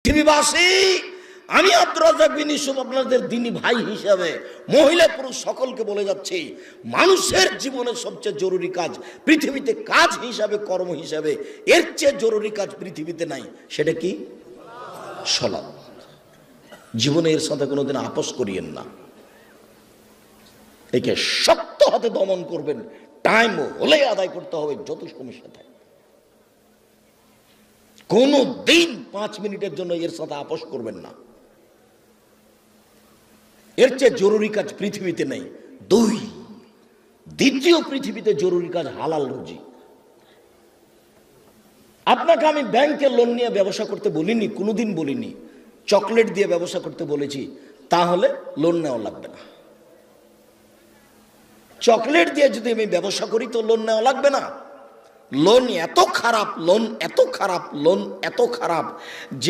পৃথিবীবাসী, আমি আব্দুর রাজ্জাক বিন ইউসুফ আপনাদের দ্বীনি ভাই হিসাবে মহিলা পুরুষ সকলকে বলে যাচ্ছি, মানুষের জীবনের সবচেয়ে জরুরি কাজ পৃথিবীতে, কাজ হিসাবে, কর্ম হিসাবে এর চেয়ে জরুরি কাজ পৃথিবীতে নাই। সেটা কি? সালাত। জীবনে এর সাথে কোনোদিন আপোষ করিয়েন না। একে শক্ত হাতে দমন করবেন, টাইম হলে আদায় করতে হবে, যত সমস্যা থাকে। কোনো দিন 5 মিনিটের জন্য এর সাথে আপোষ করবেন না। এর চেয়ে জরুরি কাজ পৃথিবীতে নেই। দ্বিতীয় পৃথিবীতে জরুরি কাজ হালাল রুজি। আপনাকে আমি ব্যাংকে লোন নিয়ে ব্যবসা করতে বলিনি, কোনোদিন বলিনি। চকলেট দিয়ে ব্যবসা করতে বলেছি, তাহলে লোন নেওয়া লাগবে না। চকলেট দিয়ে যদি আমি ব্যবসা করি তো লোন নেওয়া লাগবে না। লোন এত খারাপ, লোন এত খারাপ, লোন এত খারাপ যে